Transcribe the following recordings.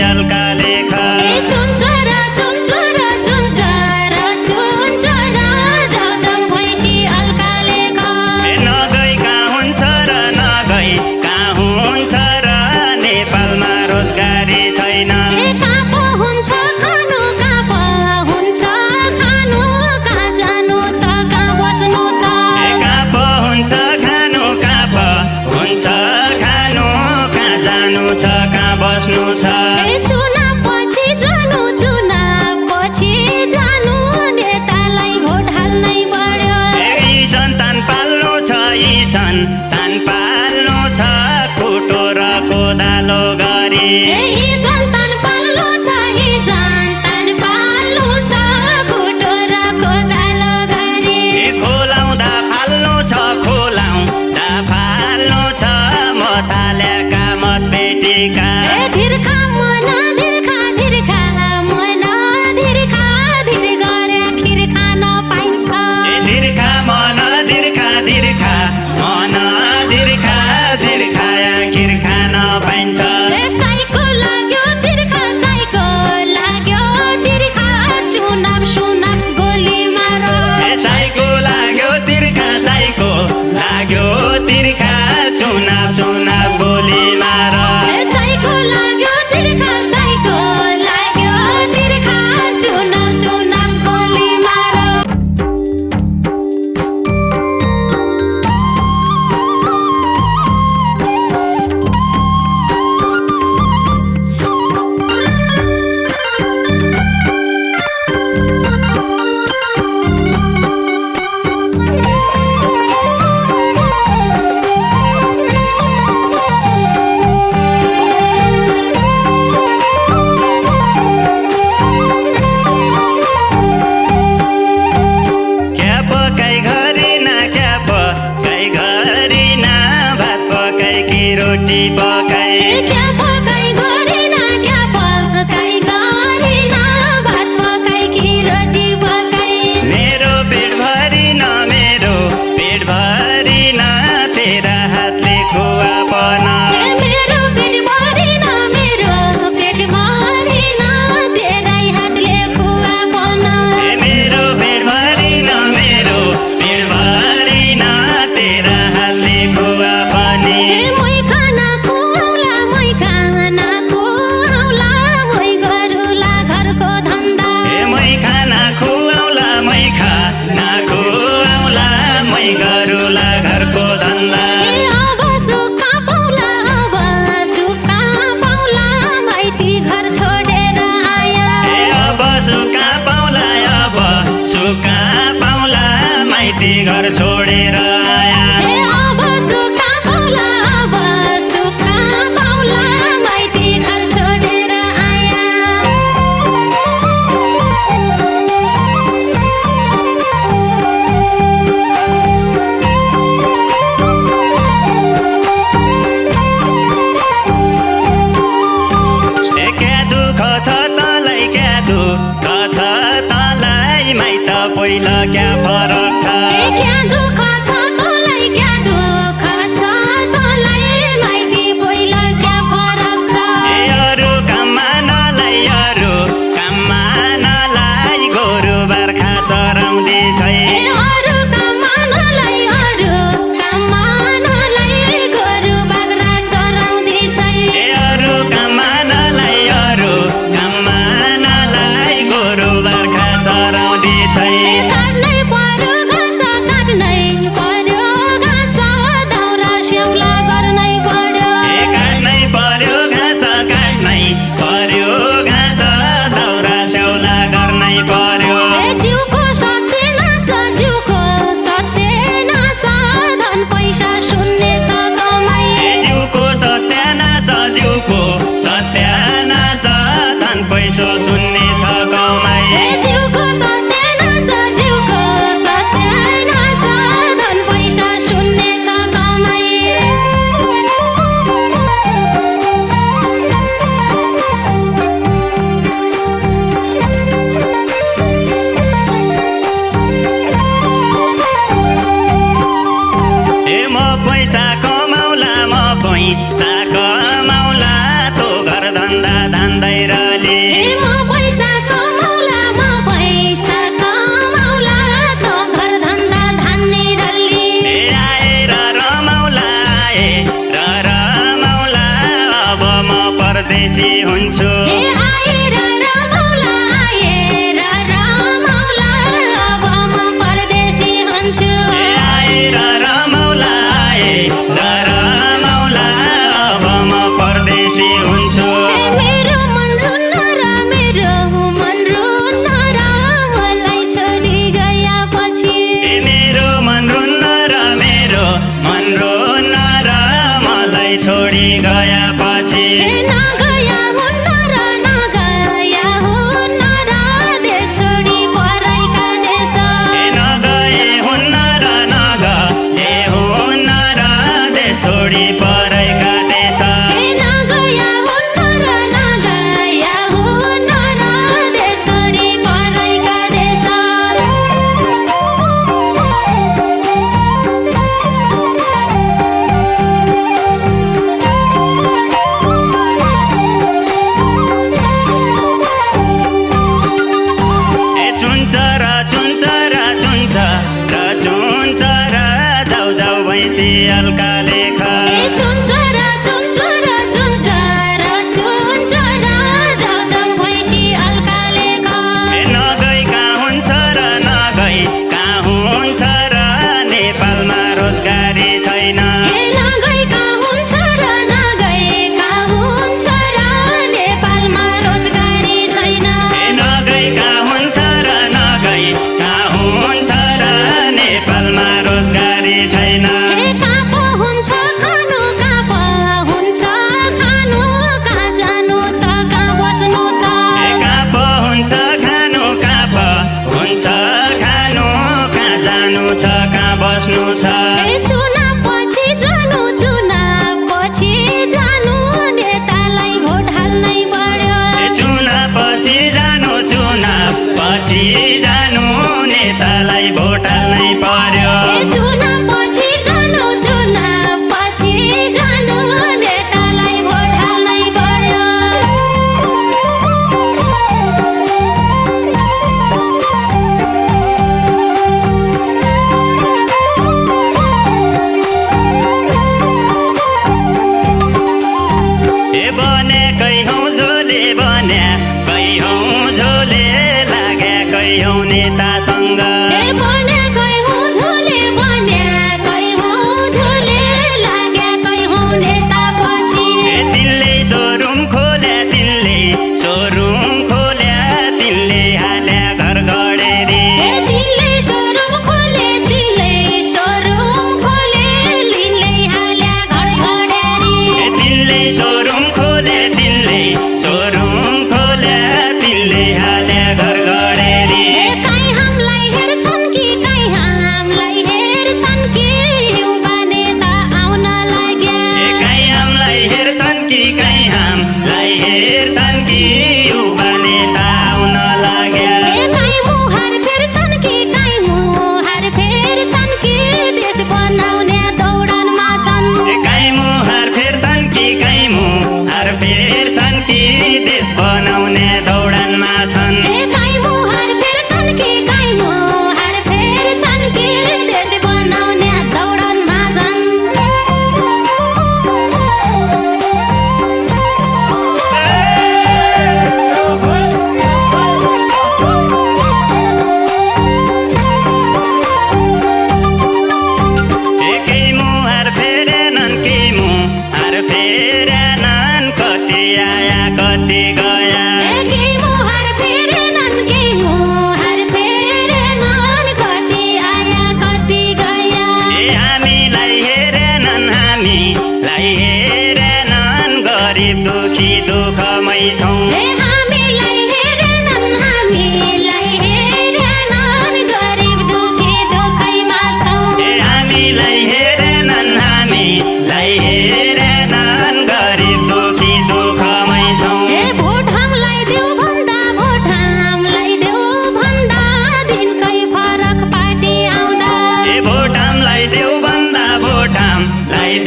हल्का लेख नगई कहाँ हुन्छ र नगई कहाँ हुन्छ र नेपालमा रोजगारी छैन बस्नु छ चुनावपछि जानु नेतालाई भोट हाल्नै पर्यो यी सन्तान पाल्नु छ कुटो र कोदालो गरी खोलाउँदा फाल्नु छ मतालेका मत बेटीका चुनाव गोली मार रोटी पकाई मेरो पेट भरी न तेरा हातले खुवा बना घर छोडेर आया अब सुख पाउला माइती घर छोडेर आया क्या दुःख छ तँलाई क्या दुःख छ तँलाई माइत पहिला क्या फरक छ क्या दुःख छ परदेशी हुन्छु आएर रमाउला आएर रमाउला अब म परदेशी हुन्छु आएर रमाउला रमाउला अब म परदेशी हुन्छु मेरो मन रुन्न र मेरो मन रुन्न र मलाई छोडी गया पछि मेरो मन रुन्न र मेरो मन रुन्न र मलाई छोडी गया पछि नगया हुन्न र नगया हुन्न र देश छोडी पराइका देश नगए हुन्न र नगए हुन्न र देश छोडी पराइका देश नगया हुन्न र नगया हुन्न र देश छोडी पराइका देश चुन्छ र चुन्छ र चुन्छ र चुन्छ र जाउ जाउ भैँसी अल्काले खा चुन्छ र चुन्छ र चुन्छ र चुन्छ र जाउ जाउ भैँसी अल्काले नगई कहाँ हुन्छ र नगई कहाँ हुन्छ र नेपालमा रोजगारी छैन नगएका हुन्छ र नगएका हुन्छ र नेपालमा रोजगारी छैन नगई कहाँ हुन्छ र नगई कहाँ हुन्छ र नेपालमा रोजगारी छैन कहाँ पो हुन्छ खानु कहाँ पो हुन्छ खानु कहाँ जानु छ कहाँ बस्नु छ कहाँ पो हुन्छ खानु कहाँ पो हुन्छ खानु कहाँ जानु छ कहाँ बस्नु छ चुनाव पछि जानु चुनाव पछि जानु नेतालाई भोट हाल्नै पर्यो चुनाव पछि जानु चुनाव पछि जानु नेतालाई भोट हाल्नै पर्यो चुनाव पछि जानु चुनाव पछि जानु नेतालाई भोट हाल्नै पर्यो बने कैहौँ झोले बन्या कैहौँ झोले लाग्या कैहौँ नेतासँग बने कैहौँ झोले बन्या कैहौँ झोले लाग्या कैहौँ नेता पछि तिनले सोरुम खोल्या तिनले सोरुम खोल्या तिनले हाल्या घर गडेरी तिनले सोरुम खोले तिनले सोरुम खोले तिनले हाल्या घर घडेरी तिनले सोरुम खोले तिनले सोरुम खोल्या तिनले हाल्या घर गडेरी काहीँ हामीलाई हेर्छन् कि काहीँ हामीलाई हेर्छन् कि युवा नेता आउन लाग्या काहीँ हामीलाई हेर्छन् कि काहीँ हामीलाई हेर्छन् कि युवा नेता आउन लाग्या काहीँ मुहार फेर्छन् कि काहीँ मुहार फेर्छन् कि देश बनाउने दौडानमा छन् काहीँ मुहार फेर्छन् कि काहीँ मुहार फेर्छन् कि देश बनाउने दौडानमा छन् काहीँ मुहार फेर्छन् कि काहीँ मुहार फेर्छन् कि देश बनाउने दौडानमा छन् केही मुहार फेरेनन् केही मुहार फेरेनन् कति आया कति गया केही मुहार फेरेनन् केही मुहार फेरेनन् कति आया कति गया हामीलाई हेरेनन् गरिब दुखी दुःखमै छौँ हामीलाई हेरेनन् गरिब दुखी दुखैमा छौँ हामीलाई हेरेनन् गरिब दुखी दुःखमै छौँ भोट हामीलाई देऊ भन्दा दिनकै फरक पार्टी आउँदा भोट हामीलाई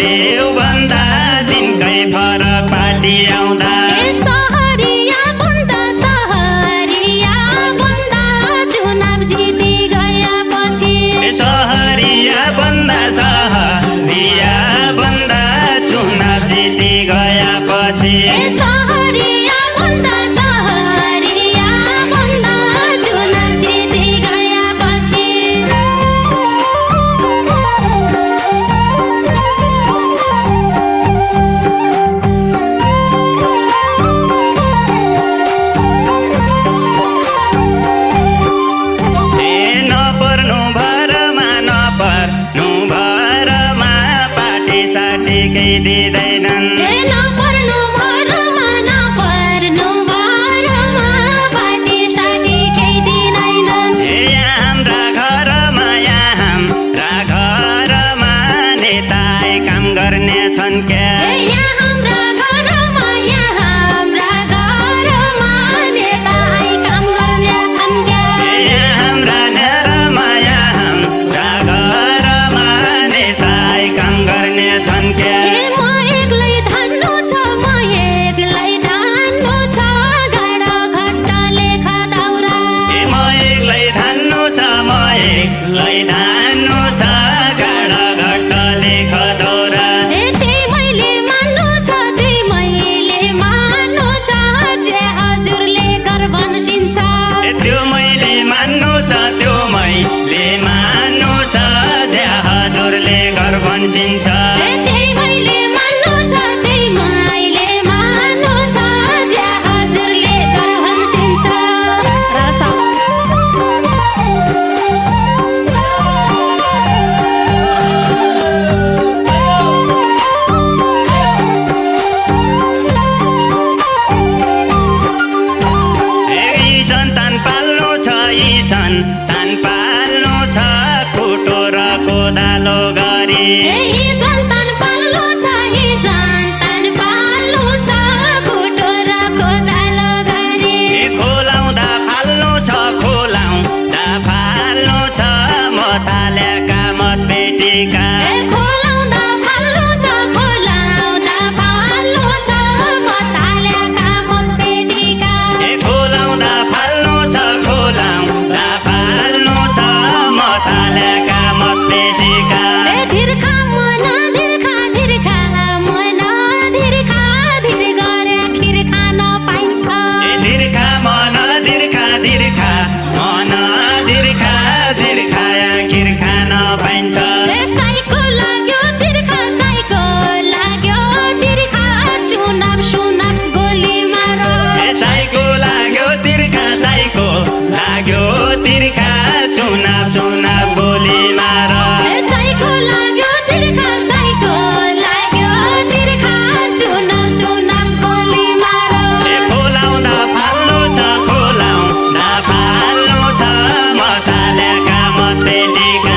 देऊ भन्दा दिनकै फरक पार्टी आउँदा सहरिया भन्दा चुनाव जिती गया पछि सहरिया भन्दा चुनाव जिती गए गएपछि सहरिया भन्दा चुनाव जिती गएपछि नपर्नु भरमा पार्टी साटी केही दिँदैनन् नपर्नु भरमा पार्टी साटी केही दिँदैनन् यहाँ हाम्रा घरमा नेताई काम गर्ने छन् क्या हाम्रा घरमा नेताई काम गर्ने छन् क्या हाम्रा घरमा नेताई काम गर्ने छन् क्या म एक्लै धान्नु छ गाडा घट्ट लेख दाउरा म एक्लै धान्नु छ गाडा घट्ट लेख दौरा त्यही मैले मान्नु छ जे हजुरले गर भन्सिन्छ त्यो मैले मान्नु छ जे हजुरले घर भन्सिन्छ त्यही मैले मान्नु छ जे हजुरले गर भन्सिन्छ राजा सन्तान पाल्नु छ कुटो र कोदालो गरी सन्तान पाल्नु छ कुटो र कोदालो गरी खोलाउँदा फाल्नु छ मताल्याका मत बेटीका खोलाउँदा फाल्नु छ मताल्याका मत बेटीका खोलाउँदा फाल्नु छ मताल्याका मत बेटीका धिर्खा मन धीर गरे खिर खान पाइन्छ दीर्घा मन खिर खान पाइन्छ साइको लाग्यो तिर्खा चुनाव गोली मार साइको लाग्यो तिर्खा चुनाव गोली मार साइको लाग्यो तिर्खा चुनाव गोली मार खोलाउँदा फाल्नु छ मताल्याका मत बेटीका